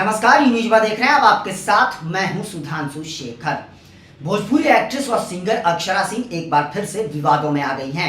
नमस्कार, न्यूज़बा देख रहे हैं। अब आपके साथ मैं हूं सुधांशु शेखर। भोजपुरी एक्ट्रेस और सिंगर अक्षरा सिंह एक बार फिर से विवादों में आ गई हैं।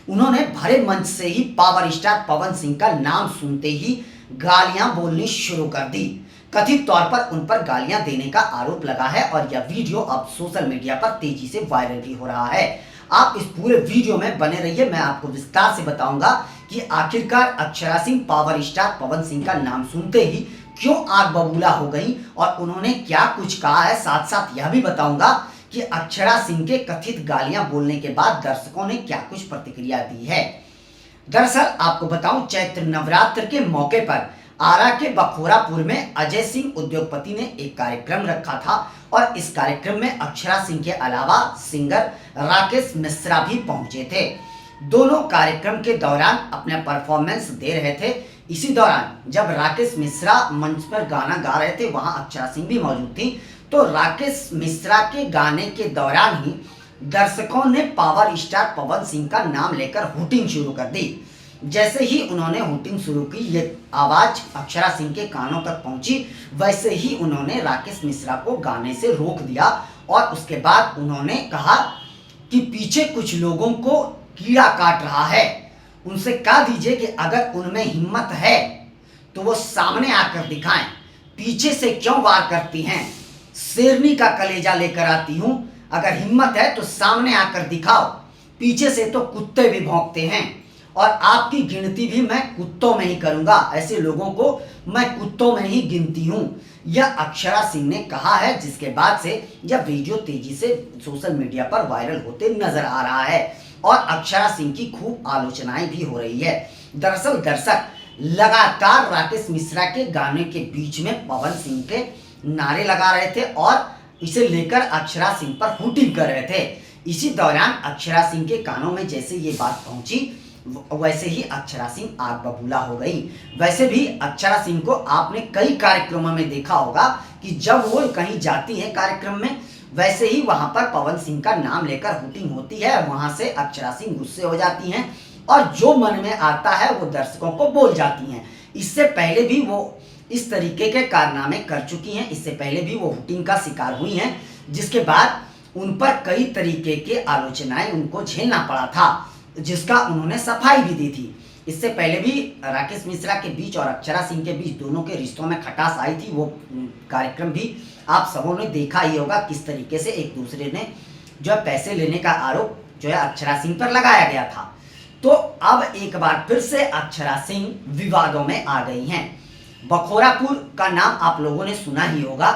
उन्होंने भरे मंच से ही पावर स्टार पवन सिंह का नाम सुनते ही गालियां बोलनी शुरू कर दी। कथित तौर पर उन पर गालियां देने का आरोप लगा है और यह वीडियो अब सोशल मीडिया पर तेजी से वायरल भी हो रहा है। आप इस पूरे वीडियो में बने रहिए, मैं आपको विस्तार से बताऊंगा कि आखिरकार अक्षरा सिंह पावर स्टार पवन सिंह का नाम सुनते ही क्यों आग बबूला हो गई और उन्होंने क्या कुछ कहा है। साथ साथ यह भी बताऊंगा कि अक्षरा सिंह के कथित गालियां बोलने के बाद दर्शकों ने क्या कुछ प्रतिक्रिया दी है। दरअसल आपको बताऊं, चैत्र नवरात्र के मौके पर आरा के बखोरापुर में अजय सिंह उद्योगपति ने एक कार्यक्रम रखा था और इस कार्यक्रम में अक्षरा सिंह के अलावा सिंगर राकेश मिश्रा भी पहुंचे थे। दोनों कार्यक्रम के दौरान अपना परफॉर्मेंस दे रहे थे। इसी दौरान जब राकेश मिश्रा मंच पर गाना गा रहे थे, वहां अक्षरा सिंह भी मौजूद थी। तो राकेश मिश्रा के गाने के दौरान ही दर्शकों ने पावर स्टार पवन सिंह का नाम लेकर हुटिंग शुरू कर दी। जैसे ही उन्होंने हुटिंग शुरू की, ये आवाज अक्षरा सिंह के कानों तक पहुंची, वैसे ही उन्होंने राकेश मिश्रा को गाने से रोक दिया और उसके बाद उन्होंने कहा कि पीछे कुछ लोगों को कीड़ा काट रहा है, उनसे कह दीजिए कि अगर उनमें हिम्मत है तो वो सामने आकर दिखाएं, पीछे से क्यों वार करती हैं, शेरनी का कलेजा लेकर आती हूं, अगर हिम्मत है तो सामने आकर दिखाओ, पीछे से तो कुत्ते भी भौंकते हैं और आपकी गिनती भी मैं कुत्तों में ही करूंगा, ऐसे लोगों को मैं कुत्तों में ही गिनती हूं। यह अक्षरा सिंह ने कहा है, जिसके बाद से यह वीडियो तेजी से सोशल मीडिया पर वायरल होते नजर आ रहा है और अक्षरा सिंह की खूब आलोचनाएं भी हो रही है। दरअसल दर्शक लगातार राकेश मिश्रा के गाने के बीच में पवन सिंह के नारे लगा रहे थे और इसे लेकर अक्षरा सिंह पर हुटिंग कर रहे थे। इसी दौरान अक्षरा सिंह के कानों में जैसे ये बात पहुंची, वैसे ही अक्षरा सिंह आग बबूला हो गई। वैसे भी अक्षरा सिंह को आपने कई कार्यक्रमों में देखा होगा कि जब वो कहीं जाती है कार्यक्रम में, वैसे ही वहां पर पवन सिंह का नाम लेकर हुटिंग होती है, वहां से अक्षरा सिंह गुस्से हो जाती हैं और जो मन में आता है वो दर्शकों को बोल जाती हैं। इससे पहले भी वो इस तरीके के कारनामे कर चुकी हैं, इससे पहले भी वो हुटिंग का शिकार हुई हैं, जिसके बाद उन पर कई तरीके के आलोचनाएं उनको झेलना पड़ा था, जिसका उन्होंने सफाई भी दी थी। इससे पहले भी राकेश मिश्रा के बीच और अक्षरा सिंह के बीच दोनों के रिश्तों में खटास आई थी। वो कार्यक्रम भी आप सबों ने देखा ही होगा, किस तरीके से एक दूसरे ने जो है पैसे लेने का आरोप जो है अक्षरा सिंह पर लगाया गया था। तो अब एक बार फिर से अक्षरा सिंह विवादों में आ गई हैं। बखोरापुर का नाम आप लोगों ने सुना ही होगा।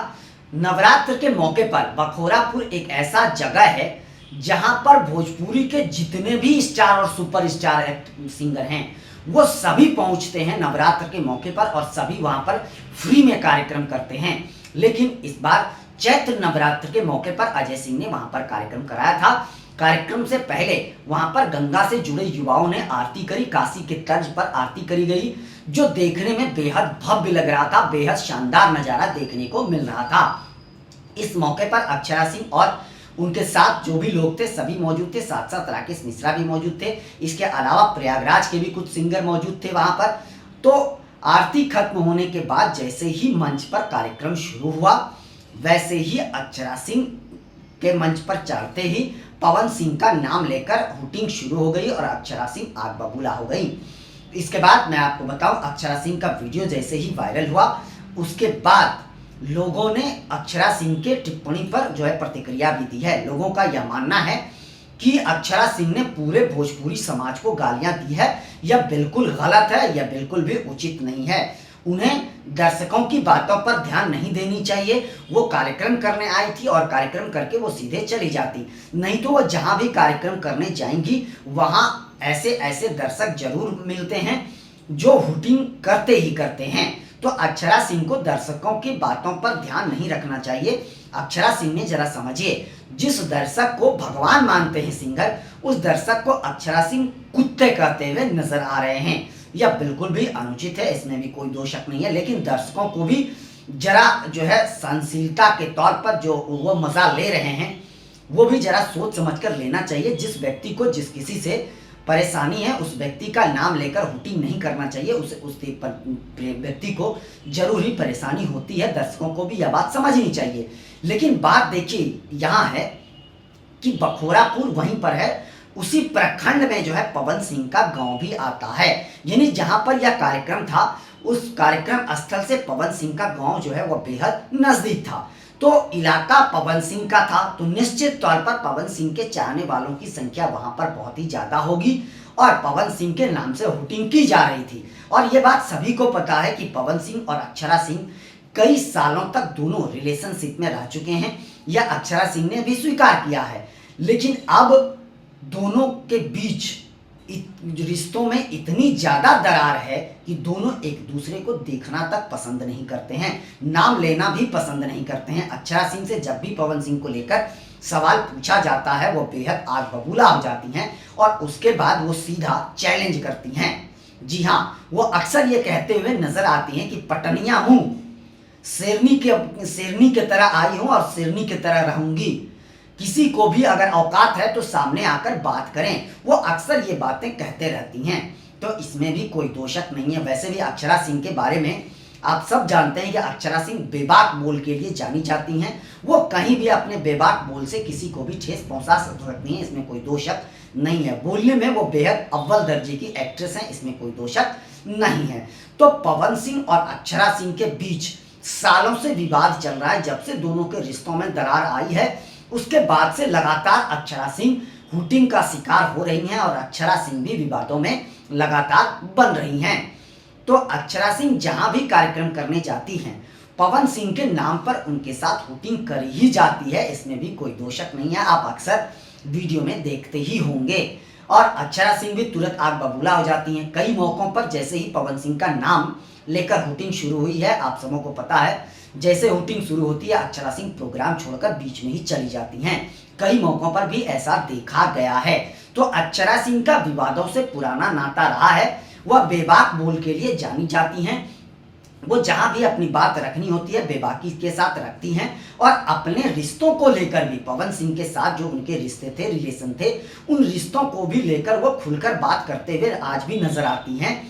नवरात्र के मौके पर बखोरापुर एक ऐसा जगह है जहां पर भोजपुरी के जितने भी स्टार और सुपरस्टार सिंगर हैं, वो सभी पहुंचते हैं नवरात्र के मौके पर और सभी वहां पर फ्री में कार्यक्रम करते हैं। लेकिन इस बार चैत्र नवरात्र के मौके पर अजय सिंह ने वहां पर कार्यक्रम कराया था। कार्यक्रम से पहले वहां पर गंगा से जुड़े युवाओं ने आरती करी, काशी के तर्ज पर आरती करी गई, जो देखने में बेहद भव्य लग रहा था, बेहद शानदार नजारा देखने को मिल रहा था। इस मौके पर अक्षरा सिंह और उनके साथ जो भी लोग थे सभी मौजूद थे, साथ साथ राकेश मिश्रा भी मौजूद थे। इसके अलावा प्रयागराज के भी कुछ सिंगर मौजूद थे वहां पर। तो आरती खत्म होने के बाद जैसे ही मंच पर कार्यक्रम शुरू हुआ, वैसे ही अक्षरा सिंह के मंच पर चढ़ते ही पवन सिंह का नाम लेकर हुटिंग शुरू हो गई और अक्षरा सिंह आग बबूला हो गई। इसके बाद मैं आपको बताऊं, अक्षरा सिंह का वीडियो जैसे ही वायरल हुआ, उसके बाद लोगों ने अक्षरा सिंह के टिप्पणी पर जो है प्रतिक्रिया भी दी है। लोगों का यह मानना है कि अक्षरा सिंह ने पूरे भोजपुरी समाज को गालियां दी है, यह बिल्कुल गलत है, यह बिल्कुल भी उचित नहीं है। उन्हें दर्शकों की बातों पर ध्यान नहीं देनी चाहिए। वो कार्यक्रम करने आई थी और कार्यक्रम करके वो सीधे चली जाती, नहीं तो वो जहां भी कार्यक्रम करने जाएंगी वहां ऐसे ऐसे दर्शक जरूर मिलते हैं जो हुटिंग करते ही करते हैं। तो अक्षरा सिंह को दर्शकों की बातों पर ध्यान नहीं रखना चाहिए। अक्षरा सिंह ने जरा समझिए, जिस दर्शक को भगवान मानते हैं सिंगर, उस दर्शक को अक्षरा सिंह कुत्ते कहते हुए नजर आ रहे हैं। यह बिल्कुल भी अनुचित है, इसमें भी कोई दो शक नहीं है। लेकिन दर्शकों को भी जरा जो है सहनशीलता के तौर पर जो वो मजा ले रहे हैं, वो भी जरा सोच समझ कर लेना चाहिए। जिस व्यक्ति को जिस किसी से परेशानी है उस व्यक्ति का नाम लेकर हुटिंग नहीं करना चाहिए। उस व्यक्ति को जरूर ही परेशानी होती है, दर्शकों को भी यह बात समझनी चाहिए। लेकिन बात देखिए यहाँ है कि बखोरापुर वहीं पर है, उसी प्रखंड में जो है पवन सिंह का गांव भी आता है। यानी जहां पर यह कार्यक्रम था उस कार्यक्रम स्थल से पवन सिंह का गांव जो है वह बेहद नजदीक था। तो इलाका पवन सिंह का था, तो निश्चित तौर पर पवन सिंह के चाहने वालों की संख्या वहां पर बहुत ही ज्यादा होगी और पवन सिंह के नाम से हुटिंग की जा रही थी। और ये बात सभी को पता है कि पवन सिंह और अक्षरा सिंह कई सालों तक दोनों रिलेशनशिप में रह चुके हैं। यह अक्षरा सिंह ने भी स्वीकार किया है। लेकिन अब दोनों के बीच रिश्तों में इतनी ज्यादा दरार है कि दोनों एक दूसरे को देखना तक पसंद नहीं करते हैं, नाम लेना भी पसंद नहीं करते हैं। अक्षरा सिंह से जब भी पवन सिंह को लेकर सवाल पूछा जाता है वो बेहद आग बबूला हो जाती हैं और उसके बाद वो सीधा चैलेंज करती हैं। जी हाँ, वो अक्सर ये कहते हुए नजर आती हैं कि पटनिया हूं, शेरनी के तरह आई हूं और शेरनी की तरह रहूंगी, किसी को भी अगर औकात है तो सामने आकर बात करें। वो अक्सर ये बातें कहते रहती हैं, तो इसमें भी कोई दोषक नहीं है। वैसे भी अक्षरा सिंह के बारे में आप सब जानते हैं कि अक्षरा सिंह बेबाक बोल के लिए जानी जाती हैं। वो कहीं भी अपने बेबाक बोल से किसी को भी ठेस पहुंचा सकती हैं, इसमें कोई दोषक नहीं है। बोलने में वो बेहद अव्वल दर्जे की एक्ट्रेस हैं, इसमें कोई दोषक नहीं है। तो पवन सिंह और अक्षरा सिंह के बीच सालों से विवाद चल रहा है। जब से दोनों के रिश्तों में दरार आई है उसके बाद से लगातार अक्षरा सिंह हुटिंग का शिकार हो रही हैं और अक्षरा सिंह भी विवादों में लगातार बन रही हैं। तो अक्षरा सिंह जहां भी कार्यक्रम करने जाती हैं पवन सिंह के नाम पर उनके साथ हुटिंग कर ही जाती है, इसमें भी कोई दोषक नहीं है। आप अक्सर वीडियो में देखते ही होंगे। और अक्षरा सिंह भी तुरंत आग बबूला हो जाती हैं। कई मौकों पर जैसे ही पवन सिंह का नाम लेकर हुटिंग शुरू हुई है, आप सबों को पता है, जैसे हुटिंग शुरू होती है अक्षरा सिंह प्रोग्राम छोड़कर बीच में ही चली जाती हैं। कई मौकों पर भी ऐसा देखा गया है। तो अक्षरा सिंह का विवादों से पुराना नाता रहा है। वह बेबाक बोल के लिए जानी जाती हैं। वो जहां भी अपनी बात रखनी होती है बेबाकी के साथ रखती हैं और अपने रिश्तों को लेकर भी पवन सिंह के साथ जो उनके रिश्ते थे, रिलेशन थे, उन रिश्तों को भी लेकर वो खुलकर बात करते हुए आज भी नजर आती हैं।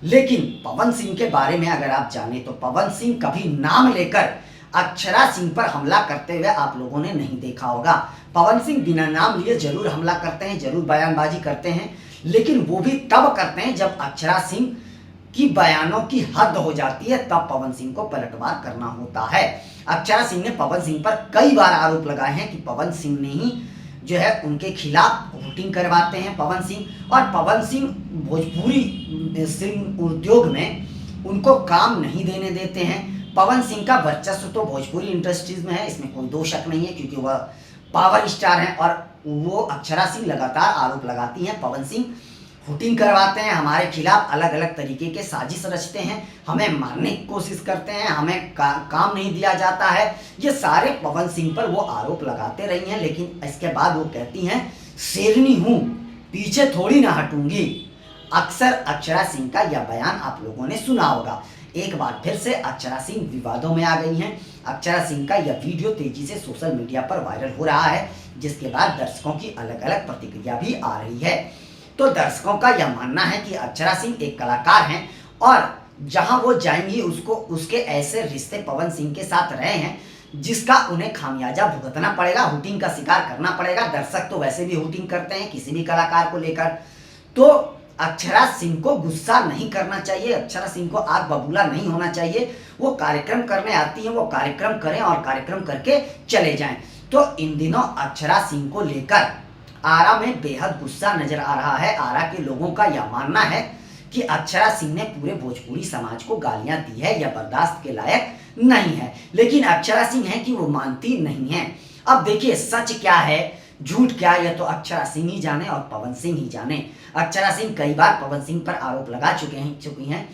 लेकिन पवन सिंह के बारे में अगर आप जाने तो पवन सिंह कभी नाम लेकर अक्षरा सिंह पर हमला करते हुए आप लोगों ने नहीं देखा होगा। पवन सिंह बिना नाम लिए जरूर हमला करते हैं, जरूर बयानबाजी करते हैं, लेकिन वो भी तब करते हैं जब अक्षरा सिंह की बयानों की हद हो जाती है, तब पवन सिंह को पलटवार करना होता है। अक्षरा सिंह ने पवन सिंह पर कई बार आरोप लगाए हैं कि पवन सिंह ने ही जो है उनके खिलाफ वोटिंग करवाते हैं पवन सिंह, और पवन सिंह भोजपुरी फिल्म उद्योग में उनको काम नहीं देने देते हैं। पवन सिंह का वर्चस्व तो भोजपुरी इंडस्ट्रीज में है, इसमें कोई दोषक नहीं है, क्योंकि वह पावर स्टार हैं। और वो अक्षरा सिंह लगातार आरोप लगाती हैं पवन सिंह हुटिंग करवाते हैं, हमारे खिलाफ अलग अलग तरीके के साजिश रचते हैं, हमें मारने की कोशिश करते हैं, हमें काम नहीं दिया जाता है। ये सारे पवन सिंह पर वो आरोप लगाते रही हैं। लेकिन इसके बाद वो कहती हैं शेरनी हूँ, पीछे थोड़ी ना हटूंगी। अक्सर अक्षरा सिंह का यह बयान आप लोगों ने सुना होगा। एक बार फिर से अक्षरा सिंह विवादों में आ गई हैं। अक्षरा सिंह का यह वीडियो तेजी से सोशल मीडिया पर वायरल हो रहा है, जिसके बाद दर्शकों की अलग अलग प्रतिक्रिया भी आ रही है। तो दर्शकों का यह मानना है कि अक्षरा सिंह एक कलाकार हैं और जहां वो जाएंगी उसके ऐसे रिश्ते पवन सिंह के साथ रहे हैं जिसका उन्हें खामियाजा भुगतना पड़ेगा, हुटिंग का शिकार करना पड़ेगा। दर्शक तो वैसे भी हुटिंग करते हैं किसी भी कलाकार को लेकर। तो अक्षरा सिंह को गुस्सा नहीं करना चाहिए, अक्षरा सिंह को आग बबूला नहीं होना चाहिए। वो कार्यक्रम करने आती हैं, वो कार्यक्रम करें और कार्यक्रम करके चले जाएं। तो इन दिनों अक्षरा सिंह को लेकर आरा में बेहद गुस्सा नजर आ रहा है। आरा के लोगों का यह मानना है कि अक्षरा सिंह ने पूरे भोजपुरी समाज को गालियां दी है, यह बर्दाश्त के लायक नहीं है। लेकिन अक्षरा सिंह है कि वो मानती नहीं है। अब देखिए सच क्या है झूठ क्या, यह तो अक्षरा सिंह ही जाने और पवन सिंह ही जाने। अक्षरा सिंह कई बार पवन सिंह पर आरोप लगा चुकी हैं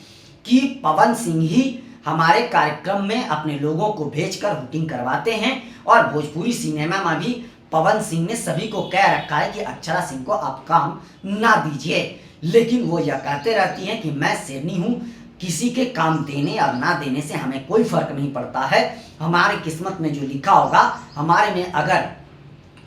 कि पवन सिंह ही हमारे कार्यक्रम में अपने लोगों को भेजकर हुटिंग करवाते हैं और भोजपुरी सिनेमा में भी पवन सिंह ने सभी को कह रखा है कि अक्षरा सिंह को आप काम ना दीजिए। लेकिन वो यह कहते रहती हैं कि मैं शेरनी हूँ, किसी के काम देने और ना देने से हमें कोई फर्क नहीं पड़ता है। हमारे किस्मत में जो लिखा होगा, हमारे में अगर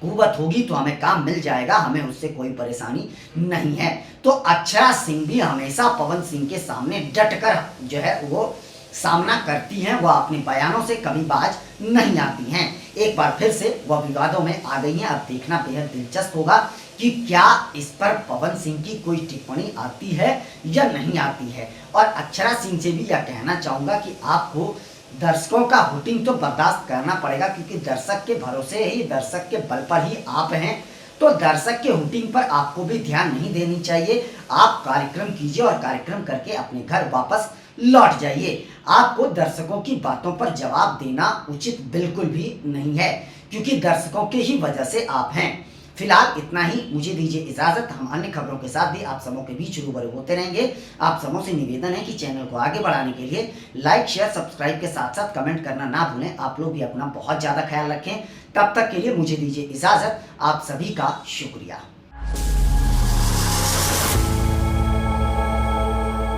कुवत होगी तो हमें काम मिल जाएगा, हमें उससे कोई परेशानी नहीं है। तो अक्षरा सिंह भी हमेशा पवन सिंह के सामने डटकर जो है वो सामना करती हैं, वह अपने बयानों से कभी बाज नहीं आती हैं। एक बार फिर से वह विवादों में आ गई हैं। अब देखना बेहद दिलचस्प होगा कि क्या इस पर पवन सिंह की कोई टिप्पणी आती है या नहीं आती है। और अक्षरा सिंह से भी यह कहना चाहूँगा कि आपको दर्शकों का हुटिंग तो बर्दाश्त करना पड़ेगा, क्योंकि दर्शक के भरोसे ही, दर्शक के बल पर ही आप हैं। तो दर्शक के हुटिंग पर आपको भी ध्यान नहीं देनी चाहिए। आप कार्यक्रम कीजिए और कार्यक्रम करके अपने घर वापस लौट जाइए। आपको दर्शकों की बातों पर जवाब देना उचित बिल्कुल भी नहीं है, क्योंकि दर्शकों के ही वजह से आप हैं। फिलहाल इतना ही, मुझे दीजिए इजाजत। हम अन्य खबरों के साथ भी आप सबों के बीच रूबरू होते रहेंगे। आप सबों से निवेदन है कि चैनल को आगे बढ़ाने के लिए लाइक, शेयर, सब्सक्राइब के साथ साथ कमेंट करना ना भूलें। आप लोग भी अपना बहुत ज़्यादा ख्याल रखें। तब तक के लिए मुझे दीजिए इजाजत। आप सभी का शुक्रिया।